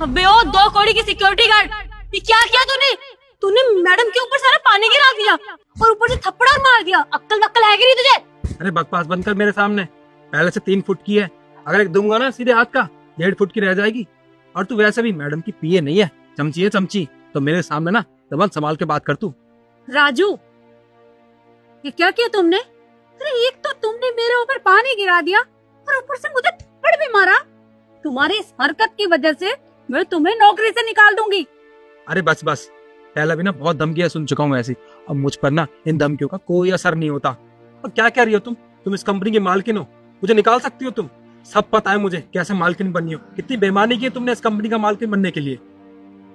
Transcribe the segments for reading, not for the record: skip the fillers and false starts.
अबे ओ 2 कौड़ी की सिक्योरिटी गार्ड, ये क्या किया तूने? तूने मैडम के ऊपर सारा पानी गिरा दिया और ऊपर से थप्पड़ और मार दिया। अक्ल वक्ल है कि नहीं तुझे? अरे बकवास बंद कर मेरे सामने। पहले से 3 फुट की है, अगर एक दूंगा ना सीधे हाथ का 1.5 फुट की रह जाएगी। और तू वैसे भी मैडम की पीए नहीं है, चमची है चमची। तो मेरे सामने ना जबान संभाल के बात कर तू। राजू, ये क्या किया तुमने? अरे एक तो तुमने मेरे ऊपर पानी गिरा दिया और ऊपर से मुझे थप्पड़ भी मारा। तुम्हारी इस हरकत की वजह से मैं तुम्हें नौकरी से निकाल दूंगी। अरे बस बस, पहला भी ना बहुत धमकियां सुन चुका हूँ ऐसी। अब मुझ पर ना इन धमकियों का कोई असर नहीं होता। और क्या कह रही हो तुम इस कंपनी की मालकिन हो, मुझे निकाल सकती हो तुम। सब पता है मुझे कैसे मालकिन बनी हो, कितनी बेईमानी की है तुमने इस कंपनी का मालकिन बनने के लिए।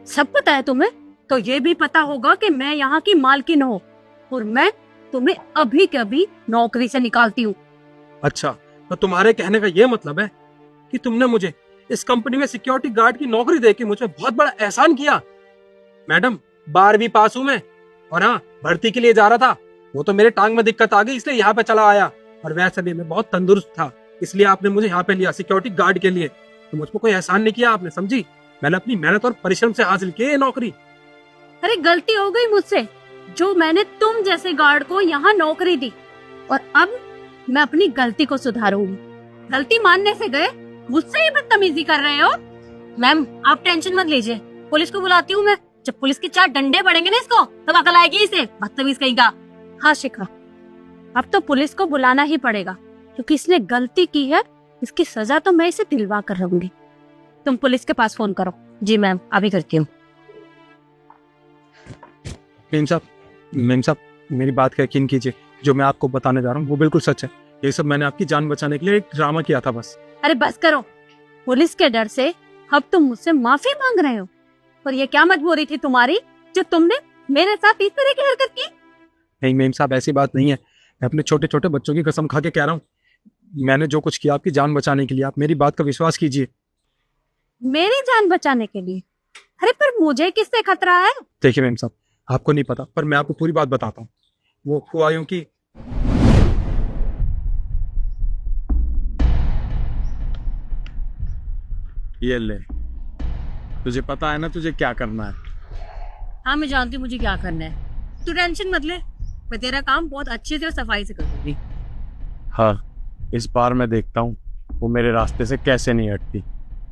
सब पता है तुम्हें, तो ये भी पता होगा कि मैं यहाँ की मालकिन हूँ और मैं तुम्हें अभी के अभी नौकरी से निकालती हूँ। अच्छा, तो तुम्हारे कहने का ये मतलब है कि तुमने मुझे इस कंपनी में सिक्योरिटी गार्ड की नौकरी देके मुझे बहुत बड़ा एहसान किया। मैडम 12वीं पास हूँ मैं, और हाँ भर्ती के लिए जा रहा था। वो तो मेरे टांग में दिक्कत आ गई इसलिए यहाँ पे चला आया। और वैसे भी मैं बहुत तंदुरुस्त था, इसलिए आपने मुझे यहाँ पे लिया सिक्योरिटी गार्ड के लिए। तो मुझ पर कोई एहसान नहीं किया आपने, समझी? मैंने अपनी मेहनत और परिश्रम से हासिल की ये नौकरी। अरे गलती हो गई मुझसे, जो मैंने तुम जैसे गार्ड को यहाँ नौकरी दी, और अब मैं अपनी गलती को सुधारूंगी। गलती मानने से गए मुझसे ही बदतमीजी कर रहे हो। मैम आप टेंशन मत लीजिए, पुलिस को बुलाती हूँ मैं। जब पुलिस के 4 डंडे पड़ेंगे ना इसको, तब अकल आएगी इसे, बदतमीज कहीं का। हाँ शिखा, अब तो पुलिस को बुलाना ही पड़ेगा, क्योंकि इसने गलती की है। इसकी सजा तो मैं इसे दिलवा कर रहूंगी। तुम पुलिस के पास फोन करो। जी मैम, अभी करती हूँ। मेम साहब मेरी बात का यकीन कीजिए, जो मैं आपको बताने जा रहा हूँ वो बिल्कुल सच है। ये सब मैंने आपकी जान बचाने के लिए एक ड्रामा किया था बस। अरे बस करो, पुलिस के डर से अब तुम मुझसे माफी मांग रहे हो। और ये क्या मजबूरी थी तुम्हारी जो तुमने मेरे साथ इस तरह की हरकत की? नहीं मेम साहब, ऐसी बात नहीं है। मैं अपने छोटे छोटे बच्चों की कसम खा के कह रहा हूँ, मैंने जो कुछ किया आपकी जान बचाने के लिए। आप मेरी बात का विश्वास कीजिए। मेरी जान बचाने के लिए? अरे पर मुझे किससे खतरा है? देखिए मेम साहब, आपको नहीं पता पर मैं आपको पूरी बात बताता हूँ। वो हुआ यूं कि ये ले, तुझे पता है ना तुझे क्या करना है। हाँ मैं जानती हूँ मुझे क्या करना है, तू टेंशन मत ले। मैं तेरा काम बहुत अच्छे से और सफाई से करूंगी। हाँ, इस बार मैं देखता हूँ वो मेरे रास्ते से कैसे नहीं हटती।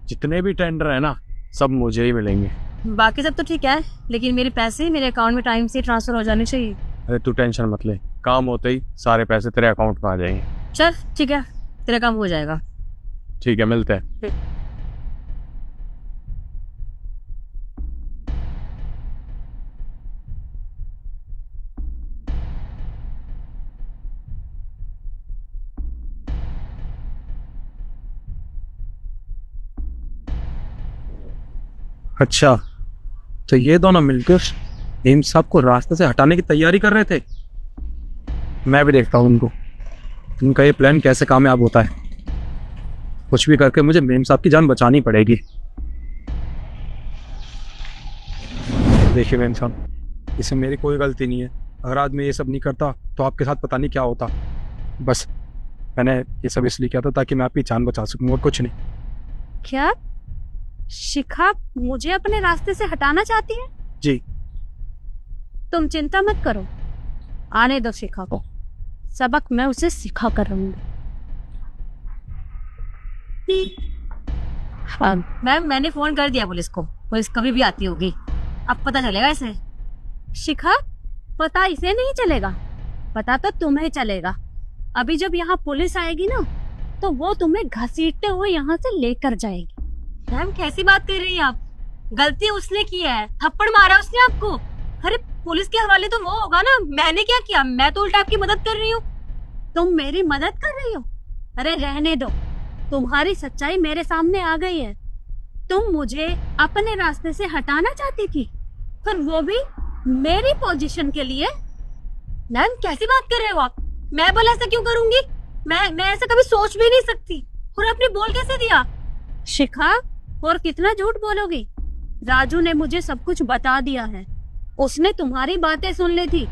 जितने भी टेंडर है ना, सब मुझे ही मिलेंगे। बाकी सब तो ठीक है, लेकिन मेरे पैसे मेरे अकाउंट में टाइम से ट्रांसफर हो जाने चाहिए। अरे तू टेंशन मत ले, काम होते ही सारे पैसे तेरे अकाउंट में आ जाएंगे। चल ठीक है, तेरा काम हो जाएगा। ठीक है, मिलते हैं। अच्छा, तो ये दोनों मिलकर मेम साहब को रास्ते से हटाने की तैयारी कर रहे थे। मैं भी देखता हूँ उनको, उनका ये प्लान कैसे कामयाब होता है। कुछ भी करके मुझे मेम साहब की जान बचानी पड़ेगी। देखिए मेम साहब, इसमें मेरी कोई गलती नहीं है। अगर आज मैं ये सब नहीं करता तो आपके साथ पता नहीं क्या होता। बस मैंने ये सब इसलिए किया था ताकि मैं आपकी जान बचा सकूँ, और कुछ नहीं। क्या शिखा मुझे अपने रास्ते से हटाना चाहती है? जी। तुम चिंता मत करो, आने दो शिखा को, सबक मैं उसे सिखा कर रहूंगी। मैंने फोन कर दिया पुलिस को, पुलिस कभी भी आती होगी, अब पता चलेगा इसे। शिखा, पता इसे नहीं चलेगा, पता तो तुम्हें चलेगा। अभी जब यहाँ पुलिस आएगी ना, तो वो तुम्हें घसीटते हुए यहाँ से लेकर जाएगी। मैम कैसी बात कर रही हैं आप? गलती उसने की है, थप्पड़ मारा उसने आपको। अरे पुलिस के हवाले तो वो होगा ना, मैंने क्या किया? मैं तो उल्टा आपकी मदद कर रही हूँ। तुम मेरी मदद कर रही हो? अरे रहने दो, तुम्हारी सच्चाई मेरे सामने आ गई है। तुम मुझे अपने रास्ते से हटाना चाहती थी, पर वो भी मेरी पोजीशन के लिए। मैम कैसी बात कर रहे हो आप? मैं भला ऐसा क्यों करूंगी? मैं ऐसा कभी सोच भी नहीं सकती। और आपने बोल कैसे दिया? शिखा, और कितना झूठ बोलोगी? राजू ने मुझे सब कुछ बता दिया है, उसने तुम्हारी बातें सुन ली थी।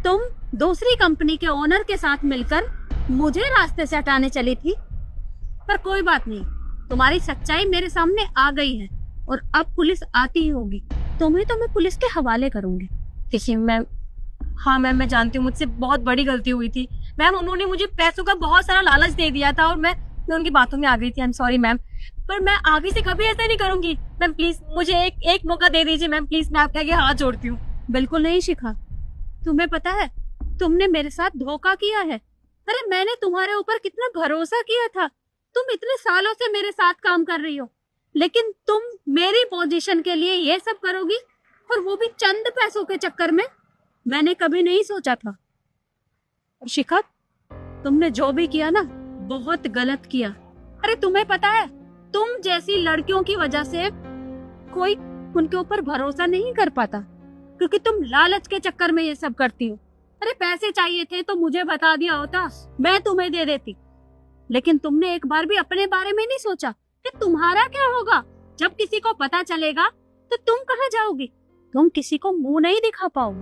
तुम दूसरी कंपनी के ओनर के साथ मिलकर मुझे रास्ते से हटाने चली थी। पर कोई बात नहीं, तुम्हारी सच्चाई मेरे सामने आ गई है। और अब पुलिस आती ही होगी, तुम्हें तो मैं पुलिस के हवाले करूंगी। देखिए मैम, हाँ मैम, मैं जानती हूँ मुझसे बहुत बड़ी गलती हुई थी मैम। उन्होंने मुझे पैसों का बहुत सारा लालच दे दिया था और मैं उनकी बातों में आ गई थी। आई एम सॉरी मैम, पर मैं आगे से कभी ऐसा नहीं करूंगी मैम। प्लीज मुझे एक मौका दे दीजिए मैम, प्लीज। मैं आपके आगे हाथ जोड़ती हूँ। बिल्कुल नहीं शिखा, तुम्हें पता है तुमने मेरे साथ धोखा किया है। अरे मैंने तुम्हारे ऊपर कितना भरोसा किया था। तुम इतने सालों से मेरे साथ काम कर रही हो, लेकिन तुम मेरी पोजीशन के लिए ये सब करोगी, और वो भी चंद पैसों के चक्कर में। मैंने कभी नहीं सोचा था। और शिखा, तुमने जो भी किया ना, बहुत गलत किया। अरे तुम्हें पता है, तुम जैसी लड़कियों की वजह से कोई उनके ऊपर भरोसा नहीं कर पाता, क्योंकि तुम लालच के चक्कर में ये सब करती हो। अरे पैसे चाहिए थे तो मुझे बता दिया होता, मैं तुम्हें दे देती। लेकिन तुमने एक बार भी अपने बारे में नहीं सोचा कि तुम्हारा क्या होगा जब किसी को पता चलेगा, तो तुम कहाँ जाओगी? तुम किसी को मुंह नहीं दिखा पाओगे,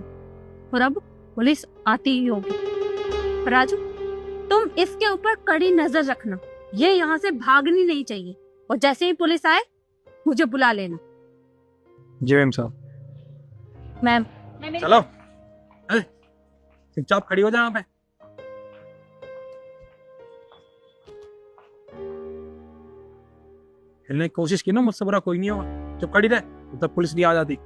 और अब पुलिस आती ही होगी। राजू, तुम इसके ऊपर कड़ी नजर रखना, ये यहाँ से भागनी नहीं चाहिए, और जैसे ही पुलिस आए मुझे बुला लेना। जी मैम साहब। मैम चलो, चुपचाप खड़ी हो जा यहाँ पे। हिलने की कोशिश की ना, मुझसे बुरा कोई नहीं होगा। चुप खड़ी रहे, तब तक पुलिस नहीं आ जाती।